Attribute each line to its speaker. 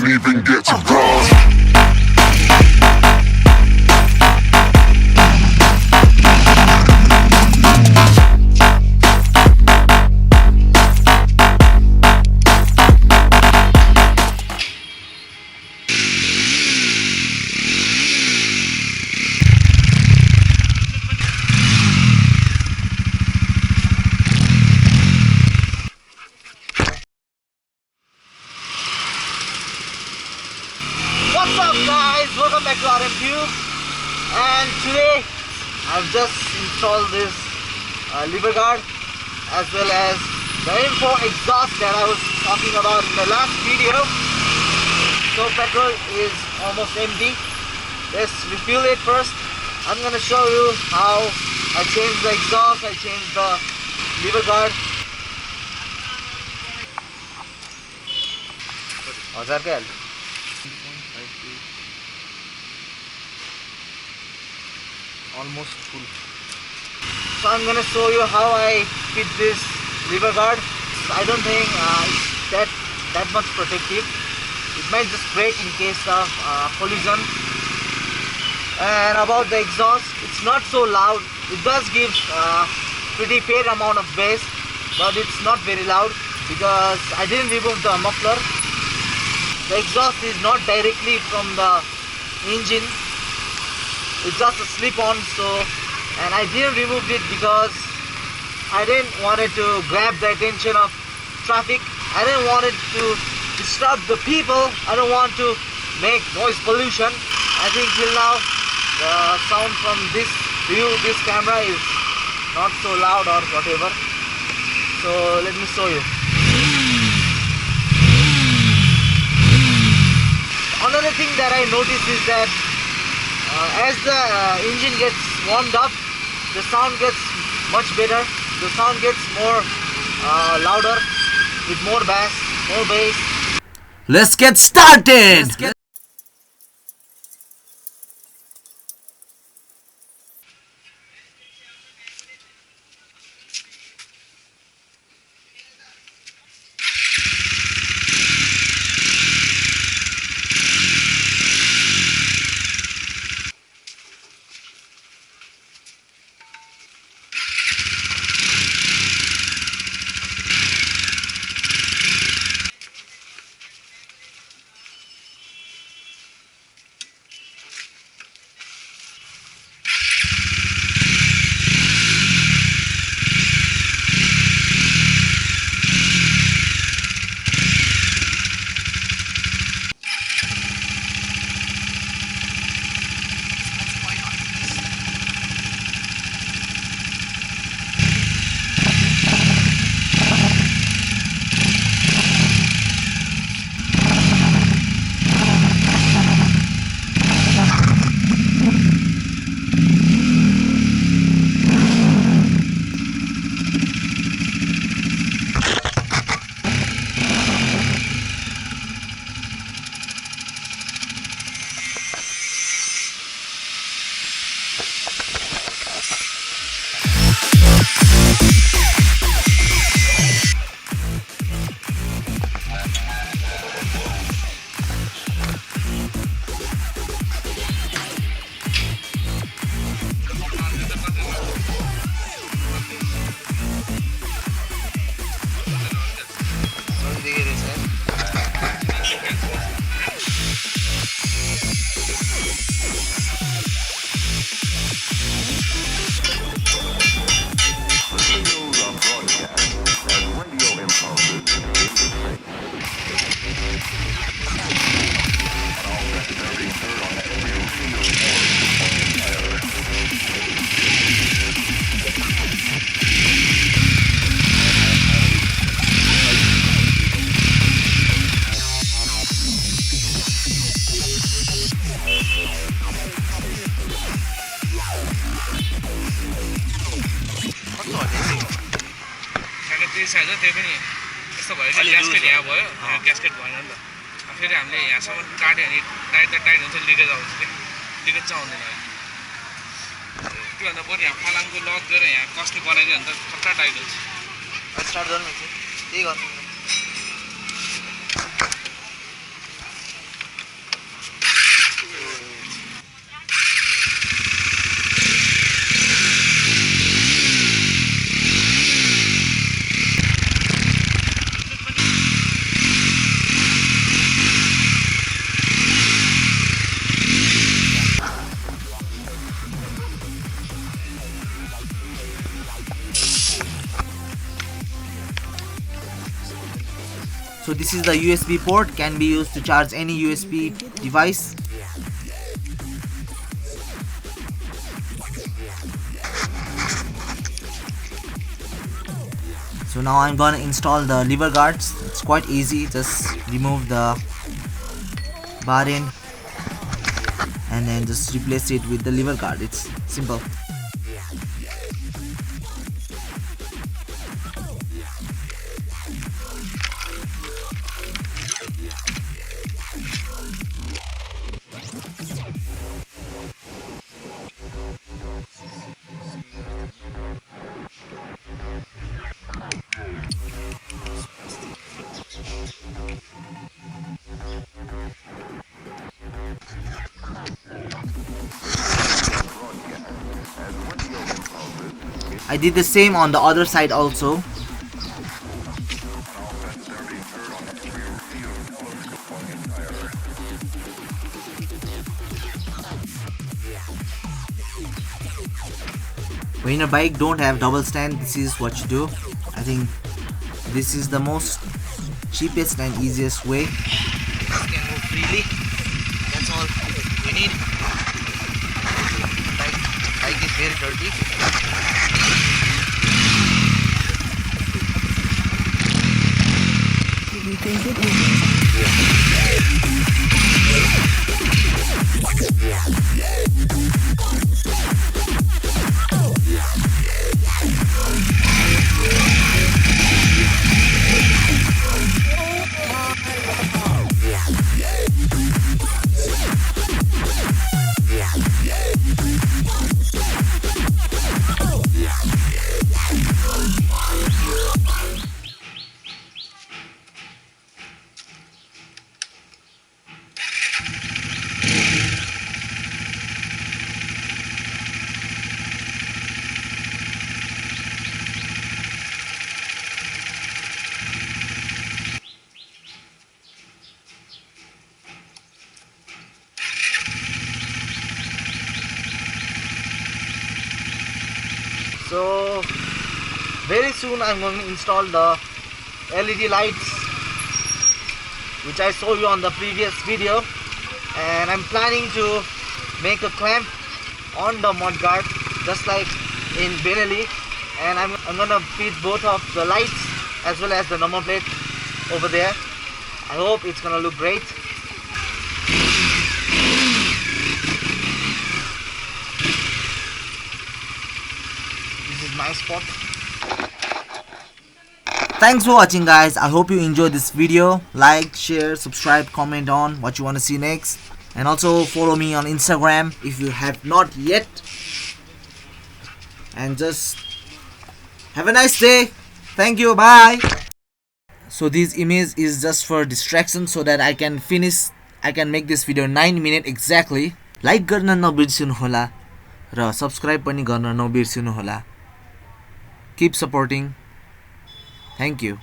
Speaker 1: didn't even get to cross.
Speaker 2: What's up guys, welcome back to RMTube. And today I've just installed this lever guard as well as the info exhaust that I was talking about in the last video. So petrol is almost empty. Let's refuel it first. I'm gonna show you how I changed the exhaust, I changed the lever guard. Almost full. So I'm gonna show you how I fit this lever guard. I don't think it's that much protective. It might just break in case of collision. And about the exhaust, it's not so loud. It does give pretty fair amount of bass, but it's not very loud because I didn't remove the muffler. The exhaust is not directly from the engine. It's just a slip-on, and I didn't remove it because I didn't want it to grab the attention of traffic. I didn't want it to disturb the people. I don't want to make noise pollution. I think till now the sound from this view, this camera is not so loud or whatever. So let me show you. Another thing that I noticed is that as the engine gets warmed up, the sound gets much better. The sound gets more louder with more bass, more bass.
Speaker 3: Let's get started.
Speaker 4: Size त्यो पनि यस्तो भयो कि ग्यास्केट यहाँ भयो ग्यास्केट भएन नि त फेरि हामीले यहाँसम्म काट्यो भने टाइट त टाइट हुन्छ लिकेज आउँछ के लिकेज चाहिँ आउँदैन त्योभन्दा बरु यहाँ फलामको लक गरेर यहाँ कसले बनाइदियो भने त खतरा टाइट हुन्छ
Speaker 2: स्टार्ट गर्नु त्यही गर्नु So this is the USB port, can be used to charge any USB device. So now I'm gonna install the lever guards. It's quite easy, just remove the bar end and then just replace it with the lever guard. It's simple. I did the same on the other side also. When your bike don't have double stand, this is what you do. I think this is the most cheapest and easiest way. You can move freely. That's all we need. Bike is very dirty. So very soon I'm going to install the LED lights which I showed you on the previous video, and I'm planning to make a clamp on the mud guard just like in Benelli, and I'm gonna fit both of the lights as well as the number plate over there. I hope it's gonna look great. My spot. Thanks for watching, guys. I hope you enjoyed this video. Like, share, subscribe, comment on what you want to see next, and also follow me on Instagram if you have not yet, and just have a nice day. Thank you. Bye. So this image is just for distraction so that I can make this video 9 minutes exactly. Like गर्न नबिर्सनु होला र subscribe पनि गर्न नबिर्सनु होला. Keep supporting. Thank you.